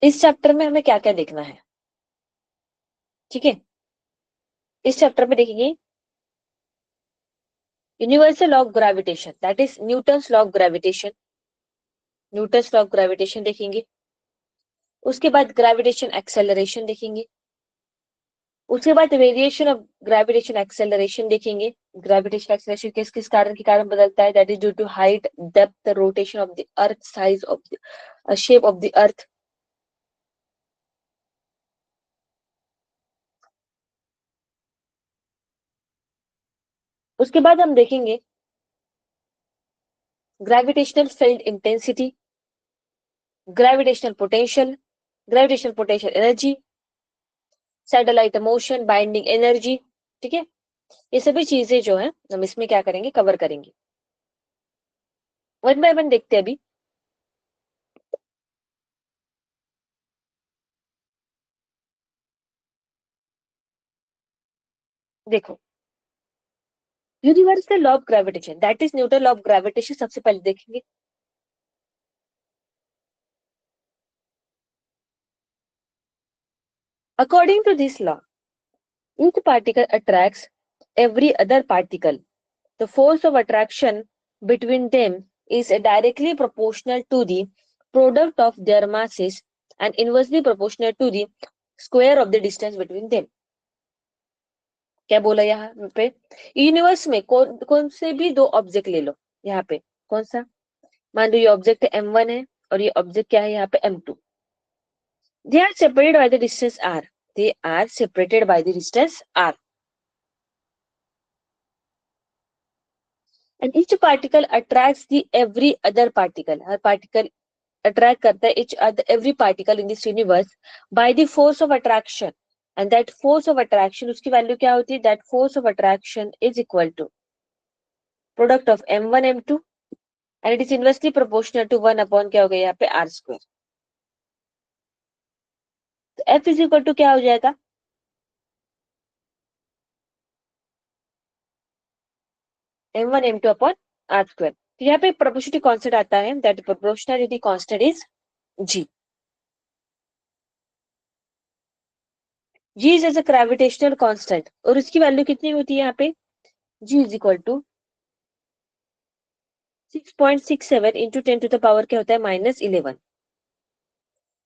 इस चैप्टर में हमें क्या क्या देखना है, ठीक है। इस चैप्टर में देखेंगे universal law of gravitation, that is Newton's law of gravitation, Newton's law of gravitation देखेंगे। उसके बाद ग्रेविटेशन एक्सेलरेशन देखेंगे। उसके बाद वेरिएशन ऑफ ग्रेविटेशन एक्सेलरेशन देखेंगे। ग्रेविटेशन एक्सेलरेशन किस किस कारण के कारण बदलता है, that is due to height, depth, rotation of the earth, size of the shape of the earth. उसके बाद हम देखेंगे gravitational field intensity, gravitational potential, gravitational potential energy, satellite motion, binding energy, ठीक है। ये सभी चीजें जो है हम इसमें क्या करेंगे, कवर करेंगे। वन बाय वन देखते हैं अभी। देखो, universal law of gravitation, that is Newton law of gravitation सबसे पहले देखेंगे। According to this law, each particle attracts every other particle. The force of attraction between them is directly proportional to the product of their masses and inversely proportional to the square of the distance between them. क्या बोला यहाँ पे, universe में कौन से भी दो object ले लो। यहाँ पे कौन सा, मान लो ये ऑब्जेक्ट m1 है और ये ऑब्जेक्ट क्या है यहाँ पे m2। They are separated by the distance r. They are separated by the distance r. And each particle attracts the every other particle. Her particle attract करता है each other every particle in this universe by the force of attraction. And that force of attraction, उसकी value क्या होती है, that force of attraction is equal to product of m1 m2 and it is inversely proportional to 1 upon क्या हो गया यहाँ पे r square. तो f is equal to क्या हो जाएगा, m1 m2 upon r square. तो यहाँ पे प्रोपोर्शनलिटी कांस्टेंट आता है, that proportionality constant is g. g is as a gravitational constant और इसकी वैल्यू कितनी होती है यहाँ पे, g is equal to 6.67 into 10 to the power क्या होता है -11।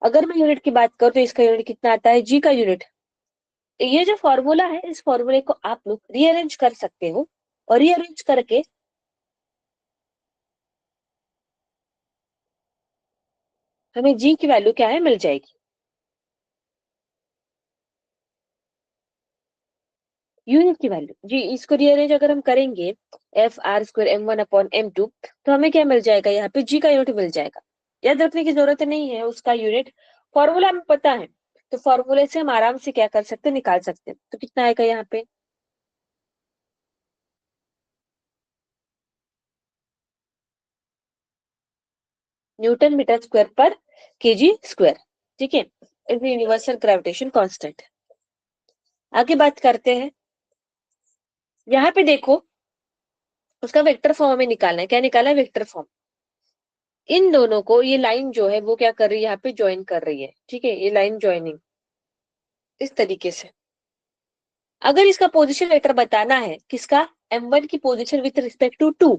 अगर मैं यूनिट की बात करूं तो इसका यूनिट कितना आता है, जी का यूनिट। ये जो फॉर्मूला है इस फॉर्मूले को आप लोग रीअरेंज कर सकते हो और रीअरेंज करके हमें जी की वैल्यू क्या है मिल जाएगी। यूनिट की वैल्यू जी, इसको रीअरेंज अगर हम करेंगे F R square m1 upon m2 तो हमें क्या मिल जाएगा, यहाँ पे जी का यूनिट मिल जाएगा। याद रखने की जरूरत नहीं है उसका यूनिट, फॉर्मूला हमें पता है तो फॉर्मूले से हम आराम से क्या कर सकते हैं, निकाल सकते हैं। तो कितना आएगा यहाँ पे, न्यूटन मीटर स्क्वायर पर केजी स्क्वायर, ठीक है। Is universal gravitation constant. आगे बात करते हैं, यहाँ पे देखो उसका वेक्टर फॉर्म हमें निकालना है। क्या निकालना है, वेक्टर फॉर्म। इन दोनों को ये लाइन जो है वो क्या कर रही है, यहाँ पे ज्वाइन कर रही है, ठीक है। ये लाइन ज्वाइनिंग इस तरीके से। अगर इसका पोजीशन वेक्टर बताना है, किसका, m1 की पोजीशन विथ रिस्पेक्ट टू 2,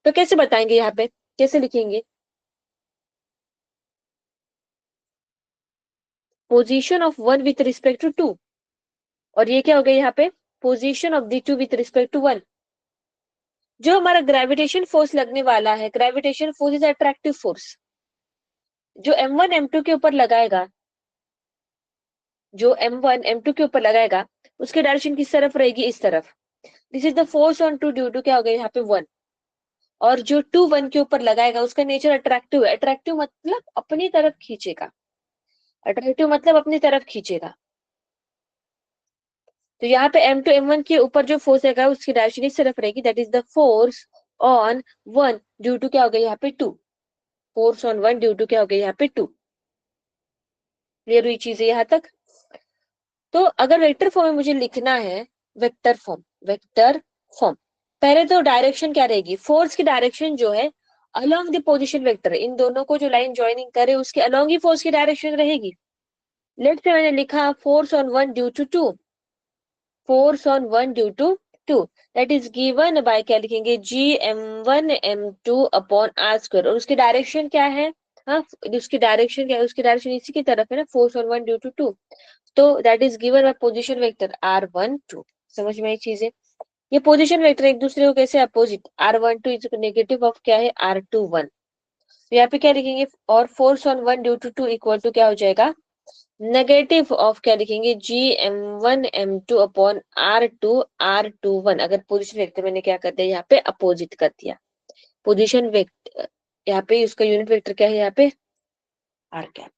तो कैसे बताएंगे, यहाँ पे कैसे लिखेंगे, position of 1 with respect to 2 और ये क्या हो गया यहाँ पे, position of the 2 with respect to 1। जो हमारा ग्रेविटेशन फोर्स लगने वाला है, gravitation force is attractive force, जो m1 m2 के ऊपर लगाएगा, जो m1 m2 के ऊपर लगाएगा उसकी डायरेक्शन किस तरफ रहेगी, इस तरफ। This is the force on two due to क्या हो गया यहाँ पे 1। और जो 2 1 के ऊपर लगाएगा उसका नेचर अट्रैक्टिव है। अट्रैक्टिव मतलब अपनी तरफ खींचेगा, अट्रैक्टिव मतलब अपनी तरफ खींचेगा। तो यहाँ पे M2 M1 के ऊपर जो फोर्स रहेगा उसकी डायरेक्शन इस तरफ रहेगी, that is the force on one due to क्या हो गया यहाँ पे 2। Force on one due to क्या हो गया यहाँ पे 2। क्लियर हुई चीजें यहाँ तक? तो अगर वेक्टर फॉर्म में मुझे लिखना है, वेक्टर फॉर्म पहले तो डायरेक्शन क्या रहेगी, फोर्स की डायरेक्शन जो है अलोंग द पोजीशन वेक्टर, इन दोनों को जो लाइन ज्वाइनिंग करे उसके अलोंग ही फोर्स की डायरेक्शन रहेगी। लेट्स से मैंने लिखा force on one due to two, force on one due to two, that is given by क्या लिखेंगे, G m1 m2 upon are square, और उसकी डायरेक्शन क्या है, हाँ उसकी डायरेक्शन क्या है, उसकी डायरेक्शन इसी की तरफ है ना, force on one due to two, two that is given by position vector r12। समझ में आई चीजें? ये पोजीशन वेक्टर एक दूसरे को कैसे opposite, r12 is negative of क्या है, r21। तो यहाँ पे क्या लिखेंगे, और force on one due to two equal to क्या हो जाएगा, नेगेटिव ऑफ क्या लिखेंगे, G m1 m2 upon r21। अगर पोजीशन वेक्टर मैंने क्या कर दिया यहाँ पे अपोजिट कर दिया, पोजीशन वेक्टर यहाँ पे उसका यूनिट वेक्टर क्या है यहाँ पे आर कैप,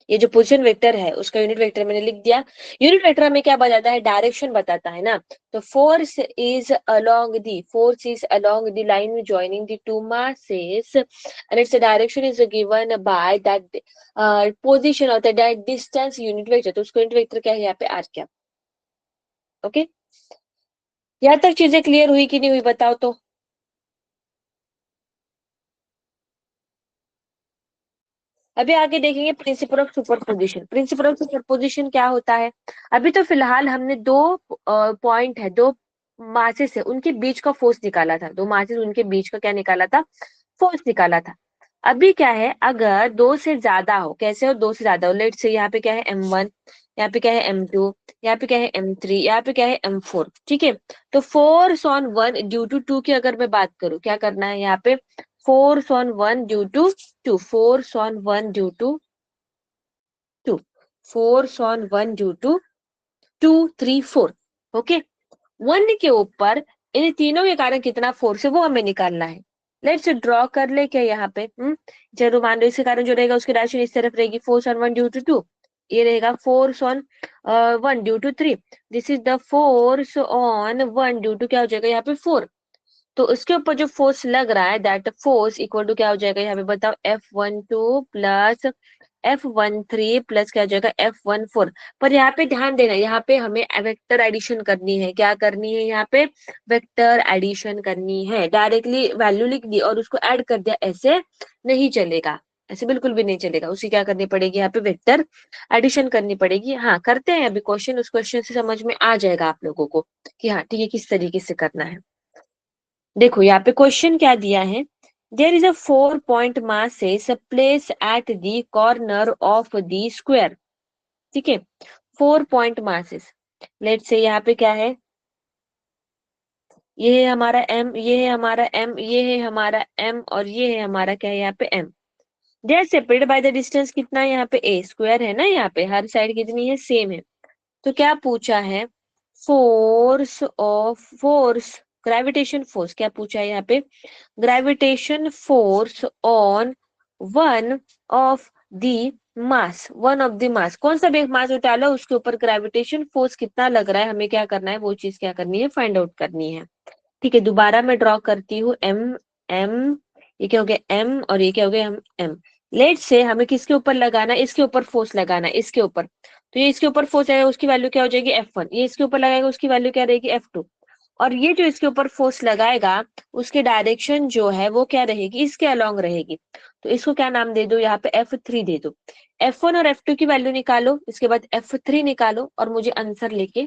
ये जो पोजीशन वेक्टर है उसका यूनिट वेक्टर मैंने लिख दिया। यूनिट वेक्टर हमें क्या बताता है, डायरेक्शन बताता है ना। तो force is along the line joining the two masses and its direction is given by that position और दैट डिस्टेंस यूनिट वेक्टर, तो उसका यूनिट वेक्टर क्या है यहाँ पे आर कैप। ओके, यहाँ तक चीजें क्लियर हुई कि नहीं हुई बताओ तो। अभी आगे देखेंगे principle of superposition. Principle of superposition क्या होता है, अभी तो फिलहाल हमने दो पॉइंट है, दो मासेस है, उनके बीच का फोर्स निकाला था, दो मासेस उनके बीच का क्या निकाला था, फोर्स निकाला था। अभी क्या है, अगर दो से ज्यादा हो, कैसे हो, दो से ज्यादा हो, लेट से यहाँ पे क्या है M1, यहाँ पे क्या है M2, यहाँ पे क्या है M3, यहाँ पे क्या है M4, ठीक है। तो force on one due to two की अगर मैं बात करूं, क्या करना है यहाँ पे, force on one due to two, force on one due to two, force on one due to 2 3 4। Okay, one के ऊपर इन तीनों के कारण कितना फोर्स है वो हमें निकालना है। लेट्स ड्रॉ कर ले क्या यहाँ पे, जरूर मान लो इसके कारण जो रहेगा उसकी राशि इस तरफ रहेगी, force on one due to two, ये रहेगा force on one due to three, this is the force on one due to क्या हो जाएगा यहाँ पे 4। तो उसके ऊपर जो फोर्स लग रहा है दैट फोर्स इक्वल टू क्या हो जाएगा यहाँ पे बताओ, F12 प्लस F13 प्लस क्या हो जाएगा F14। पर यहाँ पे ध्यान देना, यहाँ पे हमें वेक्टर एडिशन करनी है, क्या करनी है यहाँ पे, वेक्टर एडिशन करनी है। डायरेक्टली वैल्यू लिख दी और उसको ऐड कर दिया, ऐसे नहीं चलेगा, ऐसे बिल्कुल भी नहीं चलेगा, उसी क्या करनी पड़ेगी यहाँ पे वेक्टर एडिशन करनी पड़ेगी। हाँ करते हैं अभी क्वेश्चन, उस क्वेश्चन से समझ में आ जाएगा आप लोगों को कि हाँ ठीक है किस तरीके से करना है। देखो यहाँ पे क्वेश्चन क्या दिया है, there is a 4 point masses place at the corner of the square, ठीक है। 4 पॉइंट masses, लेट से यहाँ पे क्या है, ये है हमारा M, ये है हमारा M, ये है हमारा M, और ये है हमारा क्या है यहाँ पे M। They are separated by the distance कितना है यहाँ पे, a स्क्वायर है ना, यहाँ पे हर साइड कितनी है, सेम है। तो क्या पूछा है, फोर्स ग्रेविटेशन फोर्स क्या पूछा है यहाँ पे, gravitation force on one of the mass, one of the mass, कौन सा भी मास उठा लो उसके ऊपर ग्रेविटेशन फोर्स कितना लग रहा है, हमें क्या करना है, वो चीज क्या करनी है, फाइंड आउट करनी है। ठीक है, दोबारा मैं ड्रॉ करती हूँ एम, एम, ये क्या हो गया एम, और ये क्या हो गया हम एम। लेट से हमें किसके ऊपर लगाना है, इसके ऊपर फोर्स लगाना है, इसके ऊपर। तो ये इसके ऊपर फोर्स आएगा उसकी वैल्यू क्या हो जाएगी F1, ये इसके ऊपर लगाएगा उसकी वैल्यू क्या रहेगी F2, और ये जो इसके ऊपर फोर्स लगाएगा उसकी डायरेक्शन जो है वो क्या रहेगी, इसके अलोंग रहेगी। तो इसको क्या नाम दे दो यहाँ पे, F3 दे दो। F1 और F2 की वैल्यू निकालो, इसके बाद F3 निकालो और मुझे आंसर लेके,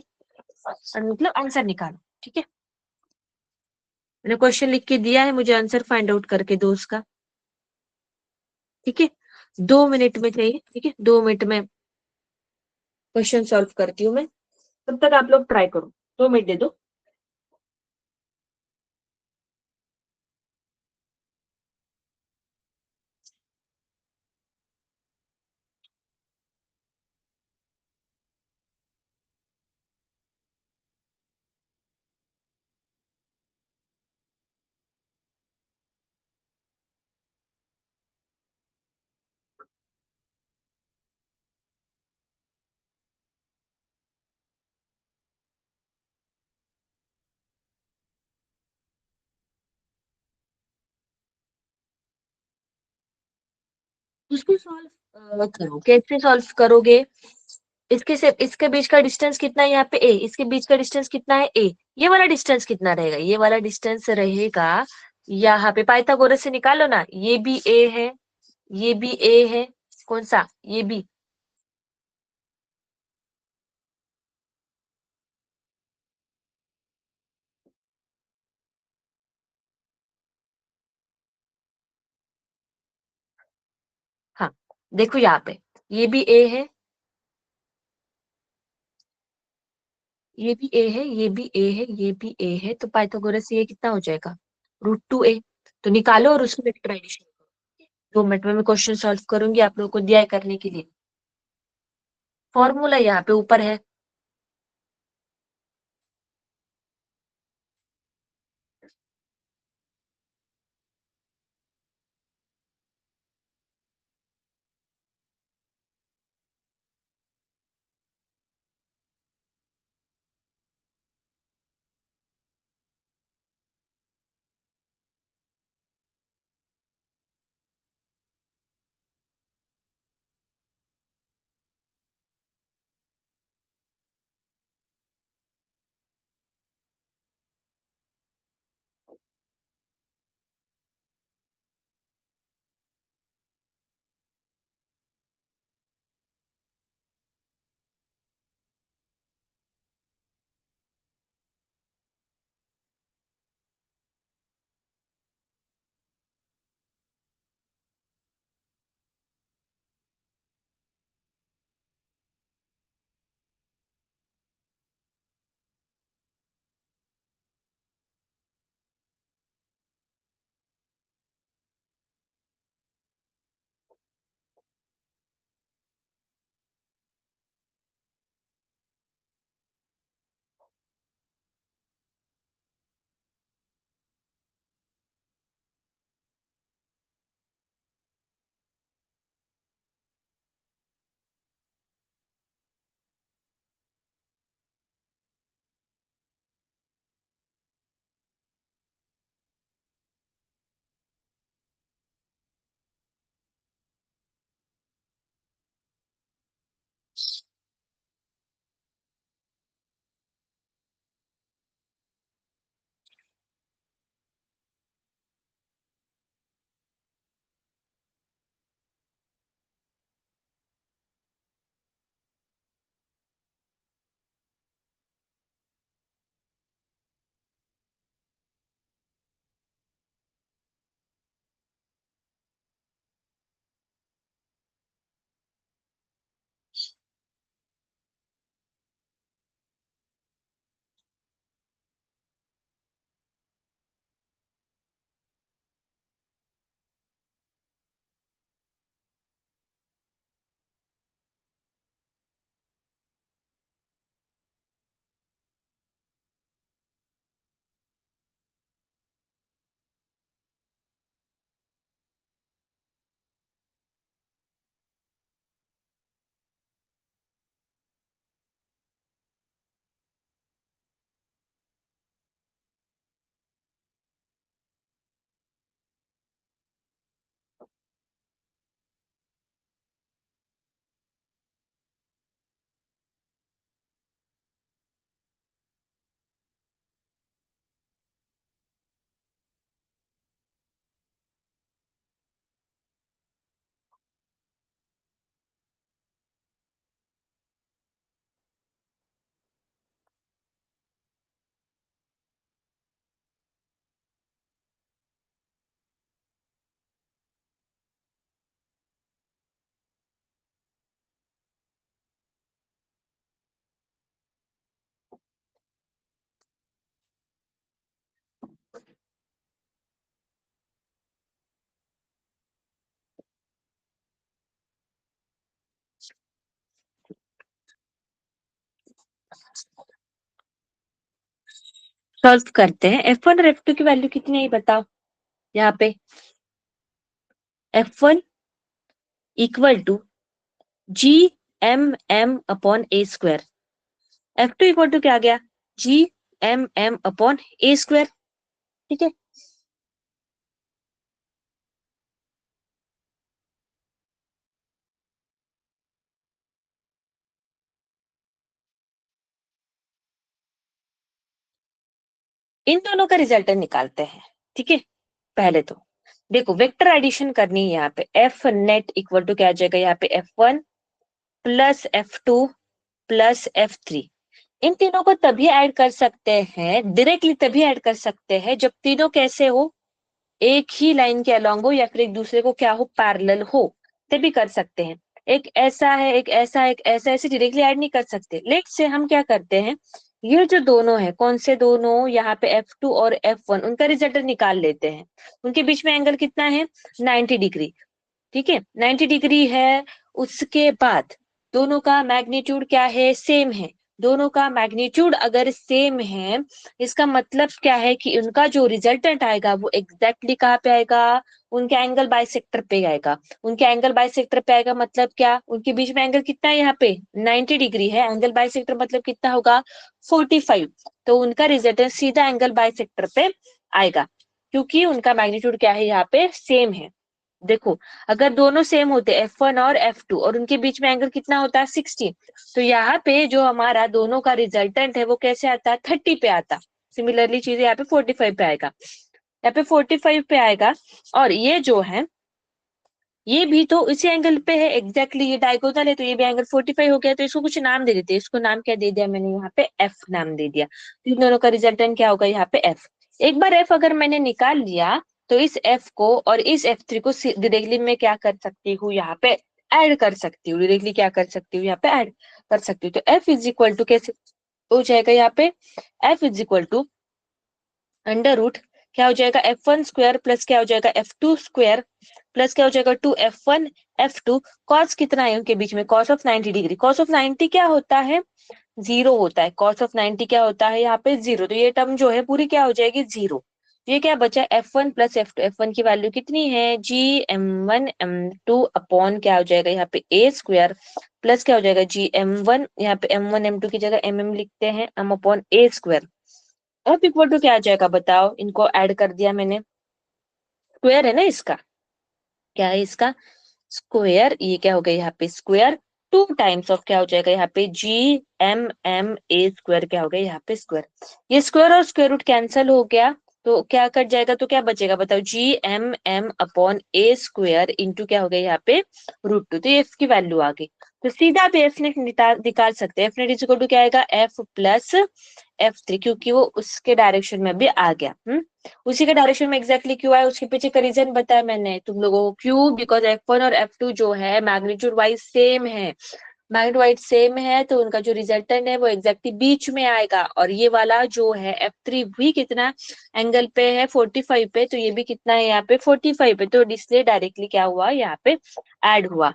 मतलब आंसर निकालो, ठीक है। मैंने क्वेश्चन लिख के दिया है, मुझे आंसर फाइंड आउट करके दो उसका, ठीक है। 2 मिनट में चाहिए, ठीक है, 2 मिनट में क्वेश्चन सॉल्व करती हूँ मैं, तब तक आप लोग ट्राई करो, 2 मिनट दे दो। उसको सॉल्व करो। कैसे सॉल्व करोगे? इसके से इसके बीच का डिस्टेंस कितना है? यहाँ पे ए, इसके बीच का डिस्टेंस कितना है? ए। ये वाला डिस्टेंस कितना रहेगा? ये वाला डिस्टेंस रहेगा यहाँ पे, पाइथागोरस से निकालो ना, ये भी ए है, ये भी ए है, कौन सा? ये भी। हाँ, देखो यहाँ पे, ये भी ए है, ये भी ए है, ये भी ए है, ये भी ए है, तो पाइथागोरस से ये कितना हो जाएगा? √2a। तो निकालो और उसको फैक्टराइजेशन करो। 2 मिनट में मैं क्वेश्चन सॉल्व करूंगी, आप लोगों को दिया है करने के लिए। फॉर्मूला यहाँ पे ऊपर है। सॉल्व करते हैं। F1 और F2 की वैल्यू कितनी है ये बताओ। यहाँ पे F1 equal to GMM/A²। F2 equal to क्या आ गया? GMM/A²। ठीक है। इन दोनों का रिजल्टेंट निकालते हैं। ठीक है, पहले तो देखो वेक्टर एडिशन करनी है यहाँ पे, एफ नेट इक्वल टू क्या आ जाएगा यहाँ पे, F1 plus F2 plus F3। इन तीनों को तभी ऐड कर सकते हैं, डायरेक्टली तभी ऐड कर सकते हैं जब तीनों कैसे हो, एक ही लाइन के अलोंग हो या फिर एक दूसरे को क्या हो, पैरेलल हो, तभी कर सकते हैं। एक ऐसा है, एक ऐसा, एक ऐसा, ऐसे डायरेक्टली ऐड नहीं कर सकते। लेट से हम क्या करते हैं, ये जो दोनों है, कौन से दोनों, यहाँ पे F2 और F1, उनका रिजल्ट निकाल लेते हैं। उनके बीच में एंगल कितना है, 90 डिग्री। ठीक है, 90 डिग्री है। उसके बाद दोनों का मैग्नीट्यूड क्या है, सेम है। दोनों का मैग्नीट्यूड अगर सेम है, इसका मतलब क्या है कि उनका जो रिजल्टेंट आएगा वो एग्जैक्टली कहाँ पे आएगा, उनके एंगल बाइसेक्टर पे आएगा। उनके एंगल बाइसेक्टर पे आएगा मतलब क्या, उनके बीच में एंगल कितना है, यहाँ पे 90 डिग्री है। एंगल बाइसेक्टर मतलब कितना होगा, 45। तो उनका रिजल्टेंट सीधा एंगल बाइसेक्टर पे आएगा, क्योंकि उनका मैग्नीट्यूड क्या है, यहाँ पे सेम है। देखो, अगर दोनों सेम होते F1 और F2 और उनके बीच में एंगल कितना होता है, 60, तो यहाँ पे जो हमारा दोनों का रिजल्टेंट है वो कैसे आता है, 30 पे आता। सिमिलरली चीज यहाँ पे 45 पे आएगा, यहाँ पे 45 पे आएगा। और ये जो है, ये भी तो इसी एंगल पे है एग्जैक्टली, ये डायगोनल है, तो ये भी एंगल 45 हो गया। तो इसको कुछ नाम दे देते हैं, इसको नाम क्या दे दिया मैंने, यहाँ पे F नाम दे दिया। तो इन दोनों का रिजल्टेंट क्या होगा, यहाँ पे F। एक बार F अगर मैंने निकाल लिया, तो इस F को और इस F3 को डायरेक्टली मैं क्या कर सकती हूँ, यहाँ पे ऐड कर सकती हूँ। डायरेक्टली क्या कर सकती हूँ, यहाँ पे ऐड कर सकती हूँ। तो F इज इक्वल टू कैसे हो जाएगा, यहाँ पे F is equal to under root क्या हो जाएगा, F1 स्क्वायर प्लस क्या हो जाएगा, F2 स्क्वायर प्लस क्या हो जाएगा, 2F1 F2। कॉस कितना है उनके बीच में, cos of 90 degree. Cos of 90 क्या होता है, जीरो होता है। कॉस ऑफ 90 क्या होता है, यहाँ पे जीरो। तो ये टर्म जो है पूरी क्या हो जाएगी, जीरो। ये क्या बचा, F1 प्लस F2। F1 की वैल्यू कितनी है, GM1 M2 अपॉन क्या हो जाएगा, यहाँ पे A स्क्वायर प्लस क्या हो जाएगा, GM1, यहाँ पे M1 M2 की जगह MM लिखते हैं, M अपॉन A स्क्वायर। अब इक्वल टू क्या आ जाएगा बताओ, इनको ऐड कर दिया मैंने, स्क्वायर है ना इसका, क्या है इसका, स्क्वायर। ये क्या हो गया यहाँ पे, स्क्वायर 2 टाइम्स ऑफ क्या हो जाएगा, यहाँ पे GMMA स्क्वायर क्या हो गया, यहाँ पे स्क्वायर। ये स्क्वायर और स्क्वायर रूट कैंसिल हो गया, तो क्या कट जाएगा, तो क्या बचेगा बताओ, GMM upon A square into क्या हो गया, यहाँ पे √2। तो ये एफ की वैल्यू आ गई। तो सीधा आप एफ नेट निकाल सकते हैं। F net is equal to क्या आएगा, F प्लस F3, क्योंकि वो उसके डायरेक्शन में भी आ गया। उसी के डायरेक्शन में एग्जैक्टली क्यों आया, उसके पीछे का रीजन बताया मैंने तुम लोगों को, क्यों, बिकॉज F1 और F2 जो है मैग्नीट्यूड वाइज सेम है। मैग्नीट्यूड वाइज सेम है, तो उनका जो रिजल्टेंट है वो एग्जैक्टली बीच में आएगा। और ये वाला जो है F3 भी कितना एंगल पे है, 45 पे, तो ये भी कितना है यहाँ पे 45 पे। तो इसलिए डायरेक्टली क्या हुआ, यहाँ पे ऐड हुआ।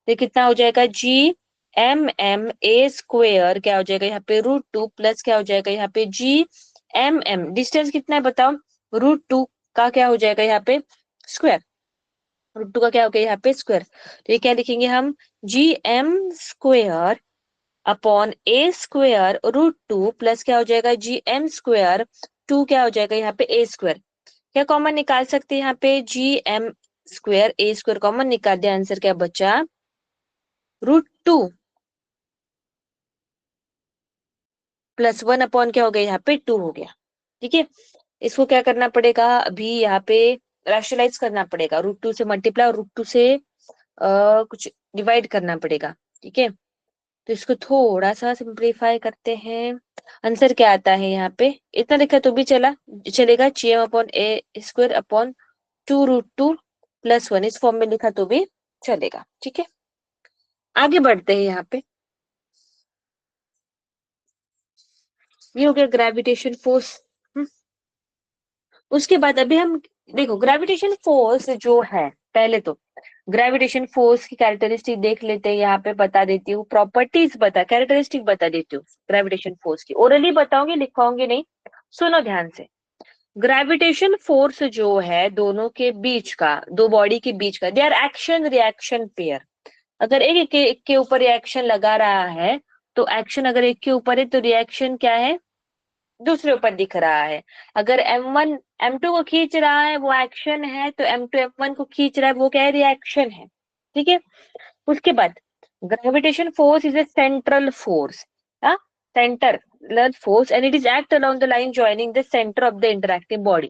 तो कितना हो जाएगा, GMMA स्क्वेयर क्या हो जाएगा, यहाँ पे √2 प्लस क्या हो जाएगा, यहाँ पे GMM, डिस्टेंस कितना है बताओ, √2 का क्या हो जाएगा, यहाँ पे स्क्वायर। √2 का क्या हो गया, यहाँ पे स्क्वायर। तो ये क्या लिखेंगे हम, GM square upon A square √2 plus क्या हो जाएगा, GM स्क्वेयर 2 क्या हो जाएगा, यहाँ पे A स्क्वायर। क्या कॉमन निकाल सकते हैं, यहाँ पे GM square A square common निकाल दिया, आंसर क्या बचा, √2 प्लस 1 अपॉन क्या हो गया, यहाँ पे 2 हो गया। ठीक है, इसको क्या करना पड़ेगा, अभी यहाँ पे रैशनलाइज करना पड़ेगा, √2 से मल्टीप्लाई और √2 से कुछ डिवाइड करना पड़ेगा। ठीक है, तो इसको थोड़ा सा सिंप्लीफाई करते हैं। आंसर क्या आता है, यहाँ पे इतना लिखा तो भी चलेगा, GM upon A square upon 2 √2 plus 1, इस फॉर्म में लिखा तो भी चलेगा। ठीक है, आगे बढ़ते हैं। यहाँ पे ये हो गया ग्रेविटेशन फोर्स। उसके बाद अभी हम देखो ग्रेविटेशन फोर्स जो है, पहले तो ग्रेविटेशन फोर्स की कैरेक्टरिस्टिक देख लेते हैं। यहाँ पे बता देती हूँ, प्रॉपर्टीज कैरेक्टरिस्टिक बता देती हूँ ग्रेविटेशन फोर्स की। ओरली बताऊंगी, लिखवाऊंगी नहीं, सुनो ध्यान से। ग्रेविटेशन फोर्स जो है दोनों के बीच का, दो बॉडी के बीच का, they are action reaction pair. अगर एक के ऊपर रिएक्शन लगा रहा है, तो एक्शन अगर एक के ऊपर है तो रिएक्शन क्या है, दूसरे ऊपर दिख रहा है। अगर M1 M2 को खींच रहा है वो एक्शन है, तो M2 M1 को खींच रहा है वो क्या है, रिएक्शन है। ठीक है, उसके बाद gravitation force is a central force. Centre force and it is act along the line joining the center of the interacting body.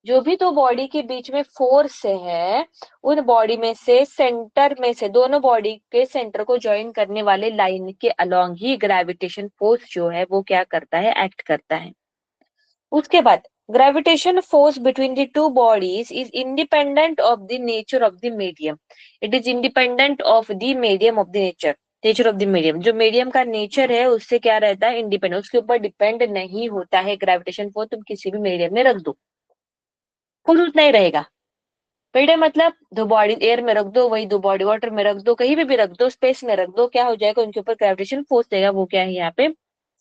जो भी दो बॉडी के बीच में फोर्स है, उन बॉडी में से सेंटर में से, दोनों बॉडी के सेंटर को ज्वाइन करने वाले लाइन के अलोंग ही ग्रेविटेशन फोर्स जो है वो क्या करता है, एक्ट करता है. उसके बाद gravitation force between the two bodies is independent of the nature of the medium. It is independent of the medium of the nature of the medium. जो मीडियम का नेचर है उससे क्या रहता है, इंडिपेंडेंट, उसके ऊपर डिपेंड नहीं होता है ग्रेविटेशन फोर्स. तुम किसी भी मीडियम में रख दो, खुद उतना ही रहेगा. मीडियम मतलब दो बॉडी एयर में रख दो, वही दो बॉडी वाटर में रख दो, कहीं भी रख दो, स्पेस में रख दो, क्या हो जाएगा, उनके ऊपर ग्रेविटेशन फोर्स देगा, वो क्या है यहाँ पे,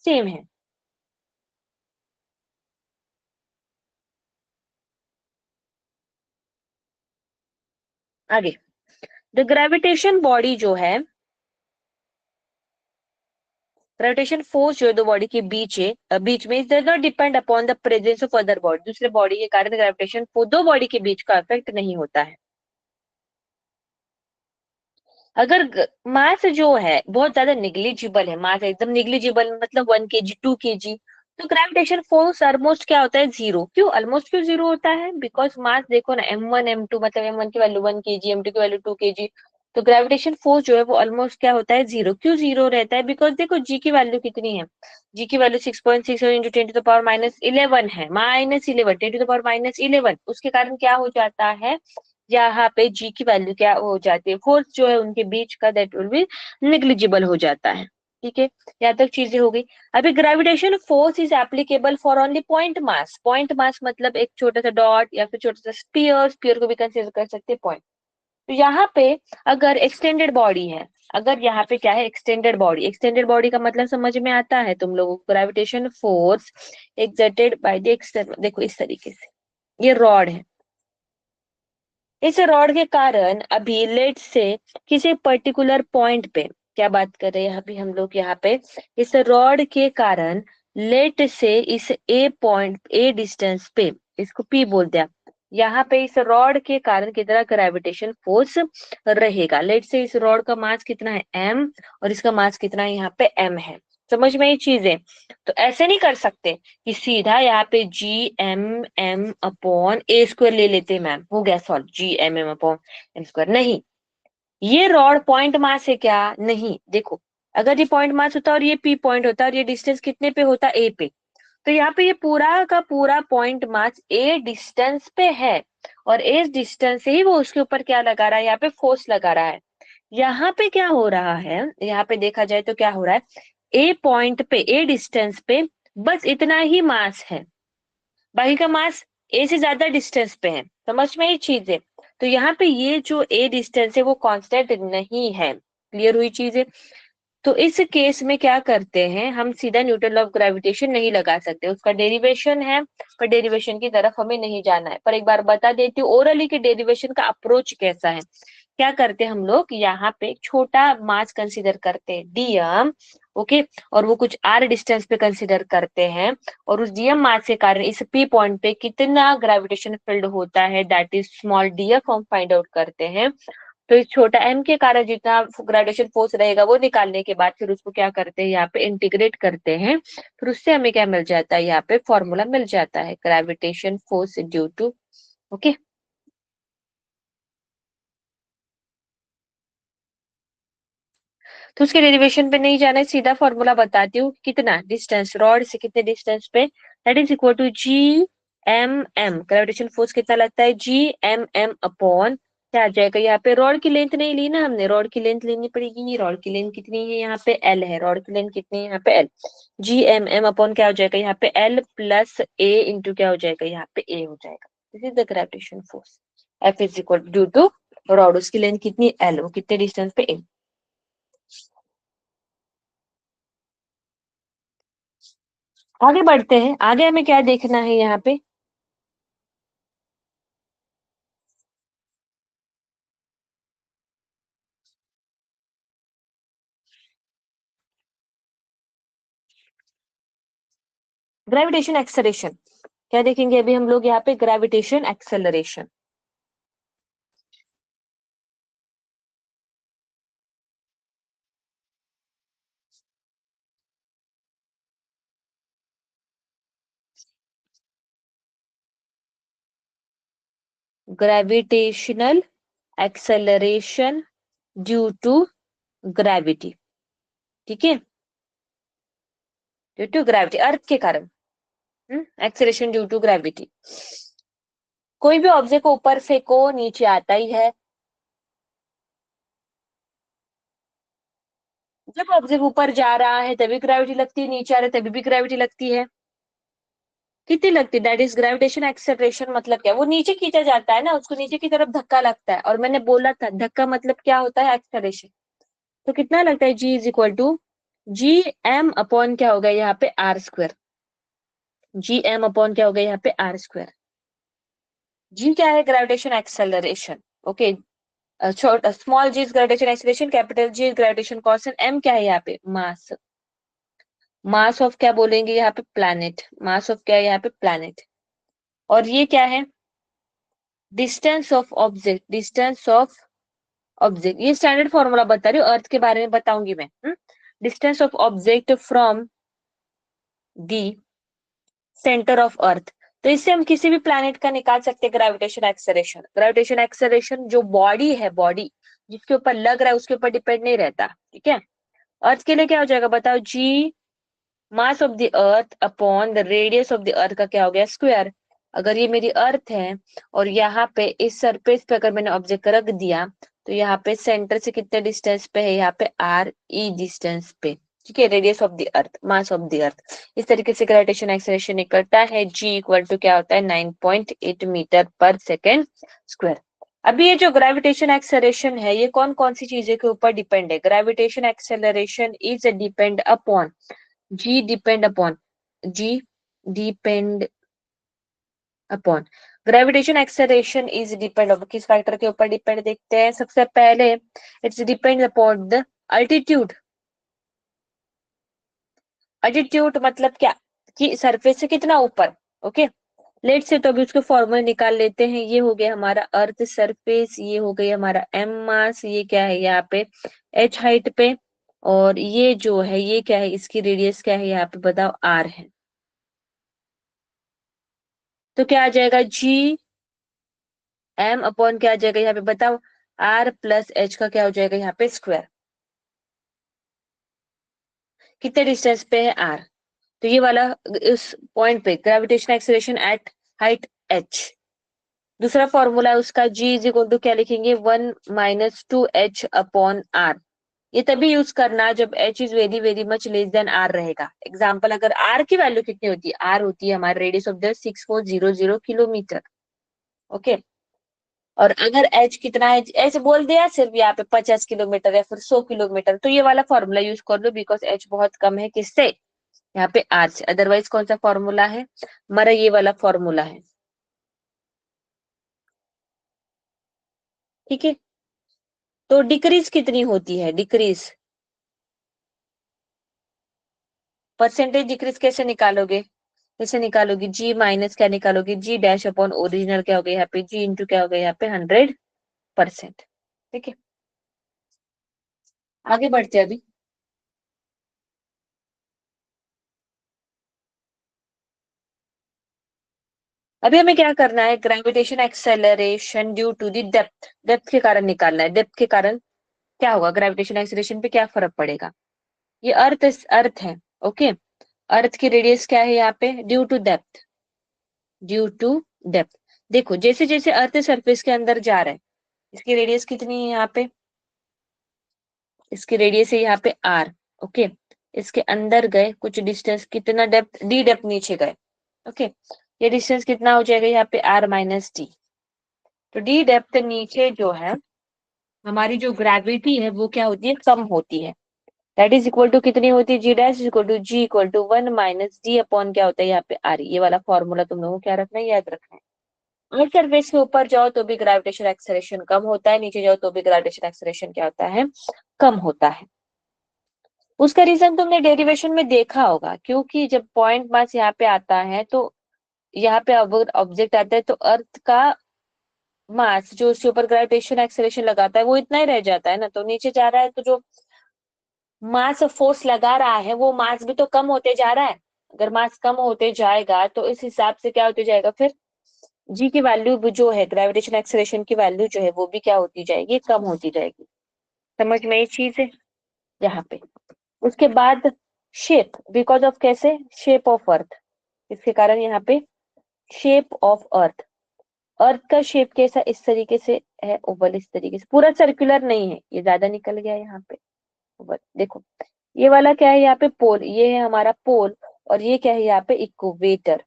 सेम है. आगे द ग्रेविटेशन बॉडी जो है, ग्रेविटेशन फोर्स जो है दो बॉडी के बीच है, बीच में does not depend upon the presence of other body. दूसरे बॉडी के कारण ग्रेविटेशन फोर्स दो बॉडी के बीच का इफेक्ट नहीं होता है. अगर मास जो है बहुत ज्यादा निग्लिजिबल है, मास एकदम निग्लिजिबल मतलब 1 kg 2 kg, तो ग्रेविटेशन फोर्स ऑलमोस्ट क्या होता है, जीरो. क्यों ऑलमोस्ट, क्यों जीरो होता है, बिकॉज मास देखो ना, m1 m2 मतलब m1 की वैल्यू 1 kg, m2 की वैल्यू 2 kg, तो ग्रेविटेशन फोर्स जो है वो ऑलमोस्ट क्या होता है, जीरो. क्यों जीरो रहता है, बिकॉज देखो जी की वैल्यू कितनी है, जी की वैल्यू 6.6 इंटू 10⁻11 है, -11 10⁻11, उसके कारण क्या हो जाता है, यहाँ पे जी की वैल्यू क्या हो जाती है, फोर्स जो है उनके बीच का, दैट विल बी निग्लिजिबल हो जाता है. ठीक है, यहाँ तक चीजें हो गई. अभी gravitation force is applicable for only point mass. Point mass मतलब एक छोटा सा डॉट या फिर छोटा सा स्पीयर, स्पीयर को भी कंसीडर कर सकते हैं पॉइंट. तो यहाँ पे अगर एक्सटेंडेड बॉडी है, अगर यहाँ पे क्या है, एक्सटेंडेड बॉडी, एक्सटेंडेड बॉडी का मतलब समझ में आता है तुम लोगों को, gravitation force exerted by the external, देखो इस तरीके से ये रॉड है, इस रॉड के कारण अभी लेट से किसी पर्टिकुलर पॉइंट पे, क्या बात कर रहे हैं अभी हम लोग यहाँ पे, इस रॉड के कारण लेट से इस ए पॉइंट, ए डिस्टेंस पे, इसको पी बोलते हैं, यहाँ पे इस रॉड के कारण कितना ग्रेविटेशन फोर्स रहेगा. लेट से इस रॉड का मास कितना है, m, और इसका मास कितना है, यहाँ पे m है. समझ में ये चीज है. तो ऐसे नहीं कर सकते कि सीधा यहाँ पे g m m upon a square ले लेते हैं, मैम हो गया solve, g m m upon m square. नहीं, ये रॉड पॉइंट मास है क्या, नहीं. देखो अगर ये पॉइंट मास होता और ये p पॉइंट होता और ये डिस्टेंस कितने पे होता, a पे, तो यहाँ पे ये पूरा का पूरा पॉइंट मास a डिस्टेंस पे है, और इस डिस्टेंस से ही वो उसके ऊपर क्या लगा रहा है, यहाँ पे फोर्स लगा रहा है. यहाँ पे क्या हो रहा है, यहाँ पे देखा जाए तो क्या हो रहा है, ए पॉइंट पे, ए डिस्टेंस पे बस इतना ही मास है, बाकी का मास ए से ज्यादा डिस्टेंस पे है. समझ में ये चीज है. तो यहाँ पे ये जो ए डिस्टेंस है वो कांस्टेंट नहीं है. क्लियर हुई चीज है. तो इस केस में क्या करते हैं, हम सीधा न्यूटन लॉ ऑफ ग्रेविटेशन नहीं लगा सकते, उसका डेरिवेशन है, पर डेरिवेशन की तरफ हमें नहीं जाना है. पर एक बार बता देती हूँ ओरली के डेरिवेशन का अप्रोच कैसा है. क्या करते हैं हम लोग, यहाँ पे एक छोटा मास कंसीडर करते हैं डीएम, ओके, और वो कुछ आर डिस्टेंस पे कंसीडर करते हैं, और उस डीएम मास के कारण इस पी पॉइंट पे कितना ग्रेविटेशन फील्ड होता है, दैट इज स्मॉल डीएफ, हम फाइंड आउट करते हैं. तो इस छोटा एम के कारण जितना ग्रेविटेशन फोर्स रहेगा वो निकालने के बाद फिर उसको क्या करते हैं, यहाँ पे इंटीग्रेट करते हैं, फिर उससे हमें क्या मिल जाता है, यहाँ पे फॉर्मूला मिल जाता है, gravitation force due to, okay. तो उसके डेरिवेशन पे नहीं जाना है, सीधा फॉर्मूला बताती हूँ, कितना डिस्टेंस रॉड से कितने डिस्टेंस पे, that is equal to g m m, gravitation force कितना लगता है, g m m अपॉन, क्या आ जाएगा, यहाँ पे रॉड की लेंथ नहीं ली ना हमने, रॉड की लेंथ लेनी पड़ेगी, रॉड की लेंथ कितनी है, यहाँ पे l है, रॉड की लेंथ कितनी है, यहाँ पे l, g m m upon क्या हो जाएगा, यहाँ पे l प्लस a इंटू क्या हो जाएगा, यहाँ पे a हो जाएगा. This is the gravitation force. F is equal due to rod, उसकी लेंथ कितनी l, वो कितने डिस्टेंस पे a. आगे बढ़ते हैं, आगे हमें क्या देखना है यहाँ पे, ग्रेविटेशन एक्सेलरेशन. क्या देखेंगे अभी हम लोग यहाँ पे, gravitation acceleration. Gravitational acceleration due to gravity, ठीक है, ड्यू टू ग्रेविटी, अर्थ के कारण, एक्सेलरेशन ड्यू टू ग्रेविटी। कोई भी ऑब्जेक्ट को ऊपर फेंको नीचे आता ही है। जब ऑब्जेक्ट ऊपर जा रहा है तभी ग्रेविटी लगती है, नीचे आ रहा है तभी भी ग्रेविटी लगती है। कितनी लगती है? That is gravitation acceleration. मतलब क्या? वो नीचे खींचा जाता है ना, उसको नीचे की तरफ धक्का लगता है, और मैंने बोला था धक्का मतलब क्या होता है? एक्सेलरेशन। तो कितना लगता है? G is equal to G M upon क्या होगा यहाँ पे? R square. G M upon क्या होगा यहाँ पे? R square. जी क्या है? Gravitation acceleration. ओके, छोटा small G is gravitation acceleration, capital G is gravitation constant, M क्या है यहाँ पे? मास। मास ऑफ क्या बोलेंगे यहाँ पे? प्लैनेट। मास ऑफ क्या है यहाँ पे? प्लैनेट। और ये क्या है? Distance of object. Distance of object, ये स्टैंडर्ड फॉर्मूला बता रही हूँ, अर्थ के बारे में बताऊंगी मैं। Distance of object from the centre of earth. तो इससे हम किसी भी प्लैनेट का निकाल सकते हैं ग्रेविटेशन एक्सेलरेशन। ग्रेविटेशन एक्सेलरेशन जो बॉडी है, बॉडी जिसके ऊपर लग रहा है उसके ऊपर डिपेंड नहीं रहता, ठीक है। अर्थ के लिए क्या हो जाएगा बताओ? G mass of the earth upon the radius of the earth का क्या हो गया? स्क्वायर। अगर ये मेरी अर्थ है और यहाँ पे इस सरफेस पे अगर मैंने ऑब्जेक्ट रख दिया, तो यहाँ पे सेंटर से कितने डिस्टेंस पे है? यहाँ पे आर ई डिस्टेंस पे, ठीक है। Radius of the earth, mass of the अर्थ। इस तरीके से ग्रेविटेशन एक्सेलरेशन निकलता है। जी इक्वल टू क्या होता है? 9.8 मीटर पर सेकेंड स्क्वायर। अभी ये जो ग्रेविटेशन एक्सेलरेशन है, ये कौन कौन सी चीजों के ऊपर डिपेंड है? Gravitation acceleration is depend upon g depend upon g depend upon gravitation acceleration is depend upon किस फैक्टर के ऊपर डिपेंड? देखते हैं। सबसे पहले it's depend upon the altitude. Altitude मतलब क्या? कि सरफेस से कितना ऊपर। ओके, लेट से तो अभी उसके फॉर्मूले निकाल लेते हैं। ये हो गया हमारा अर्थ सरफेस, ये हो गया हमारा एम मास, ये क्या है यहाँ पे? एच हाइट पे, और ये जो है ये क्या है? इसकी रेडियस क्या है यहाँ पे? बताओ, आर है। तो क्या आ जाएगा? जी एम अपॉन क्या आ जाएगा यहाँ पे? बताओ, आर प्लस एच का क्या हो जाएगा यहाँ पे? स्क्वायर। कितने डिस्टेंस पे है? आर। तो ये वाला इस पॉइंट पे gravitation acceleration at height H. दूसरा फॉर्मूला है उसका, जी इज इक्वल टू क्या लिखेंगे? 1 - 2 h अपॉन आर। ये तभी यूज करना जब h is very very much less than r रहेगा। एग्जाम्पल, अगर आर की वैल्यू कितनी होती है? आर होती है हमारे radius of the 6400 kilometre. Okay, और अगर एच कितना है? एच बोल दिया सिर्फ यहाँ पे 50 किलोमीटर या फिर 100 किलोमीटर, तो ये वाला फॉर्मूला यूज कर लो, बिकॉज एच बहुत कम है किससे? यहाँ पे आर से। अदरवाइज कौन सा फॉर्मूला है हमारा? ये वाला फॉर्मूला है, ठीक है। तो डिक्रीज कितनी होती है? डिक्रीज, परसेंटेज डिक्रीज कैसे निकालोगे? कैसे निकालोगी? जी माइनस क्या निकालोगी? जी डैश अपॉन ओरिजिनल क्या हो गया यहाँ पे? जी इंटू क्या हो गया यहाँ पे? 100%, ठीक है। आगे बढ़ते हैं अभी। अभी हमें क्या करना है? Gravitation acceleration due to the depth. Depth के कारण निकालना है। डेप्थ के कारण क्या होगा? ग्रेविटेशन एक्सेलरेशन पे क्या फर्क पड़ेगा? ये अर्थ, अर्थ है, ओके। अर्थ की रेडियस क्या है यहाँ पे? Due to depth. Due to depth. देखो, जैसे जैसे अर्थ सरफेस के अंदर जा रहा है, इसकी रेडियस कितनी है यहाँ पे? इसकी रेडियस है यहाँ पे आर, ओके। इसके अंदर गए कुछ डिस्टेंस, कितना डेप्थ? डी डेप्थ नीचे गए, ओके। ये डिस्टेंस कितना हो जाएगा यहाँ पे? R minus d. तो डी डेप्थ नीचे जो है, हमारी जो ग्रेविटी है वो क्या होती है? कम होती है। दैट इज इक्वल टू कितनी होती है? G dash equal to g equal to 1 - d upon क्या होता है यहाँ पे? आर। ये वाला फॉर्मूला तुम लोगों को क्या रखना है? याद रखना है। अर्थ सरफेस के ऊपर जाओ तो भी ग्रेविटेशन एक्सेलरेशन कम होता है, नीचे जाओ तो भी ग्रेविटेशन एक्सेलरेशन क्या होता है? कम होता है। उसका रीजन तुमने डेरिवेशन में देखा होगा, क्योंकि जब पॉइंट मास यहाँ पे आता है तो यहाँ पे अगर ऑब्जेक्ट आता है तो अर्थ का मास जो उसके ऊपर ग्रेविटेशन एक्सेलरेशन लगाता है वो इतना ही रह जाता है ना। तो नीचे जा रहा है तो जो मास फोर्स लगा रहा है वो मास भी तो कम होते जा रहा है। अगर मास कम होते जाएगा तो इस हिसाब से क्या होते जाएगा फिर? जी की वैल्यू जो है, ग्रेविटेशन एक्सेलरेशन की वैल्यू जो है वो भी क्या होती जाएगी, कम होती जाएगी। समझ में ये चीज है यहाँ पे। उसके बाद शेप, बिकॉज ऑफ कैसे, शेप ऑफ अर्थ, इसके कारण यहाँ पे शेप ऑफ अर्थ, अर्थ का शेप कैसा, इस तरीके से है, ओवल इस तरीके से, पूरा सर्कुलर नहीं है, ये ज्यादा निकल गया यहाँ पे ओवल। देखो ये वाला क्या है यहाँ पे, पोल, ये है हमारा पोल, और ये क्या है यहाँ पे, इक्वेटर।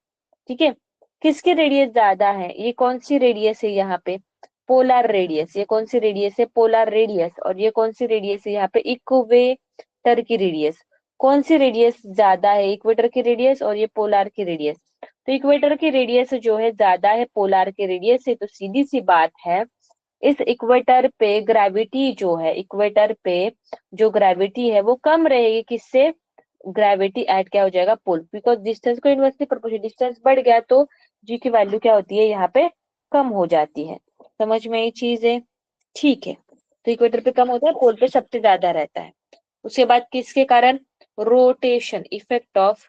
ठीक है, किसकी रेडियस ज्यादा है, ये कौन सी रेडियस है यहाँ पे, पोलर रेडियस, ये कौन सी रेडियस है, पोलर रेडियस, और ये कौन सी रेडियस है यहाँ पे, इक्वेटर की रेडियस। कौन सी रेडियस ज्यादा है, इक्वेटर की रेडियस और ये पोलर की रेडियस। तो इक्वेटर की रेडियस जो है ज्यादा है पोलर की रेडियस से, तो सीधी सी बात है इस इक्वेटर पे ग्रेविटी जो है, इक्वेटर पे जो ग्रेविटी है वो कम रहेगी, किससे, ग्रेविटी एट क्या हो जाएगा, पुल, बिकॉज डिस्टेंस को इनवर्सली प्रोपोर्शनल, डिस्टेंस बढ़ गया तो जी की वैल्यू क्या होती है यहाँ पे, कम हो जाती है। समझ में ये चीज है, ठीक है। तो इक्वेटर पे कम होता है, पोल पे सबसे ज्यादा रहता है। उसके बाद किसके कारण, rotation, effect of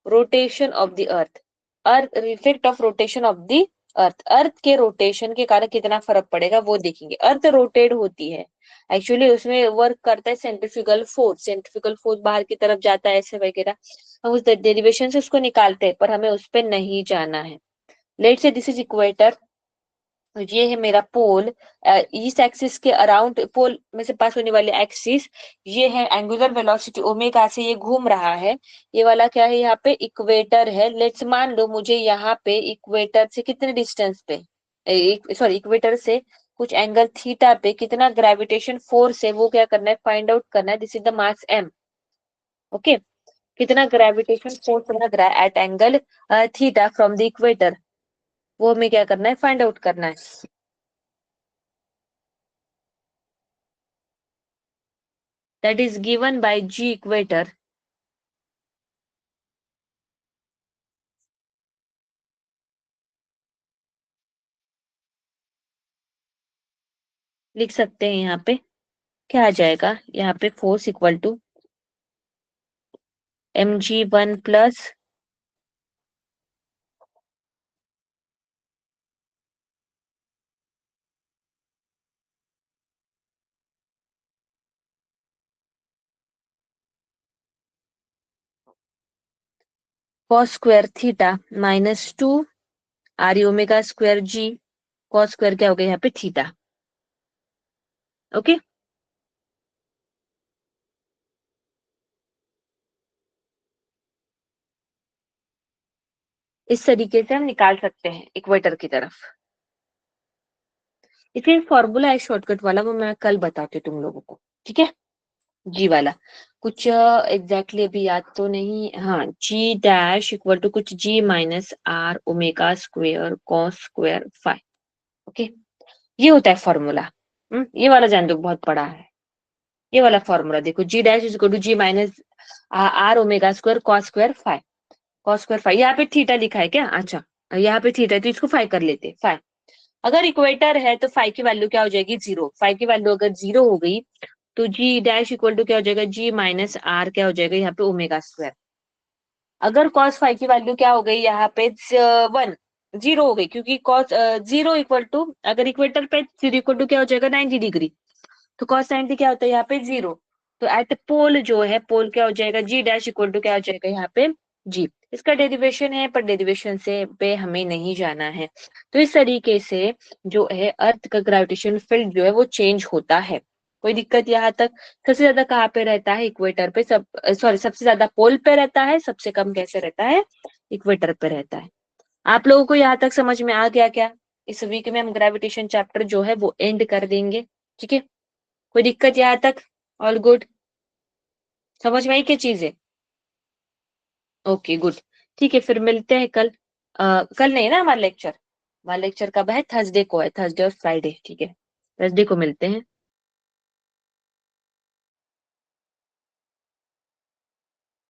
rotation of the earth, earth, effect of rotation of the earth, earth के रोटेशन के कारण कितना फर्क पड़ेगा वो देखेंगे। अर्थ रोटेट होती है एक्चुअली, उसमें वर्क करता है सेंट्रीफ्यूगल फोर्स, सेंट्रीफ्यूगल फोर्स बाहर की तरफ जाता है ऐसे वगैरह, हम उस डेरिवेशन से उसको निकालते हैं, पर हमें उस पर नहीं जाना है। लेट से दिस इज इक्वेटर, ये है मेरा पोल, ईस्ट एक्सिस के अराउंड पोल में से पास होने वाले एक्सिस, ये है एंगुलर वेलोसिटी ओमेगा से ये घूम रहा है, ये वाला क्या है यहाँ पे, इक्वेटर है। लेट्स मान लो मुझे यहाँ पे इक्वेटर से कितने डिस्टेंस पे, सॉरी इक्वेटर से कुछ एंगल थीटा पे कितना ग्रेविटेशन फोर्स है वो क्या करना है, फाइंड आउट करना है, this is the mass m. Okay, कितना ग्रेविटेशन फोर्स लग रहा है at angle theta from the equator, वो हमें क्या करना है, फाइंड आउट करना है। That is given by G equator, लिख सकते हैं यहाँ पे, क्या आ जाएगा यहाँ पे, force equal to mg1 plus cos square theta minus 2 r omega square g, cos square क्या हो गया यहाँ पे, थीटा। ओके, इस तरीके से हम निकाल सकते हैं इक्वेटर की तरफ। इसलिए फॉर्मूला है शॉर्टकट वाला, वो मैं कल बताती हूँ तुम लोगों को, ठीक है। जी वाला कुछ एग्जैक्टली अभी याद तो नहीं, हाँ, जी डैश इक्वल टू कुछ g minus R omega square cos square five. Okay, ये होता है फॉर्मूला। ये वाला जान दो, बहुत बड़ा है ये वाला फॉर्मूला। देखो g dash is equal to g minus R omega square cos square five, cos square five, यहाँ पे थीटा लिखा है क्या, अच्छा यहाँ पे थीटा है तो इसको फाइव कर लेते, फाइव। अगर इक्वेटर है तो फाइव की वैल्यू क्या हो जाएगी, जीरो, फाइव की वैल्यू अगर जीरो हो गई तो जी डैश इक्वल टू क्या हो जाएगा, जी माइनस आर क्या हो जाएगा यहाँ पे, ओमेगा स्क्वायर। अगर कॉस फाइव की वैल्यू क्या हो गई यहाँ पे, वन, जीरो हो गई, क्योंकि कॉस जीरो इक्वल टू, अगर इक्वेटर पे जीरो इक्वल टू क्या हो जाएगा, 90 डिग्री, तो कॉस 90 क्या होता है यहाँ पे, जीरो। तो एट पोल जो है, पोल क्या हो जाएगा, जी डैश इक्वल टू क्या हो जाएगा यहाँ पे, जी। इसका डेरिवेशन है, पर डेरिवेशन से पे हमें नहीं जाना है। तो इस तरीके से जो है अर्थ का ग्रेविटेशन फील्ड जो है वो चेंज होता है। कोई दिक्कत यहाँ तक, सबसे ज्यादा कहाँ पे रहता है, इक्वेटर पे, सब सॉरी सबसे ज्यादा पोल पे रहता है, सबसे कम कैसे रहता है, इक्वेटर पे रहता है। आप लोगों को यहाँ तक समझ में आ गया क्या, इस वीक में हम ग्रेविटेशन चैप्टर जो है वो एंड कर देंगे, ठीक है। कोई दिक्कत यहाँ तक, ऑल गुड, समझ में आई क्या चीज है, ओके गुड। ठीक है, फिर मिलते हैं कल। कल नहीं है ना हमारा लेक्चर, हमारा लेक्चर कब है, थर्सडे को है, थर्सडे और फ्राइडे, ठीक है, थर्सडे को मिलते हैं।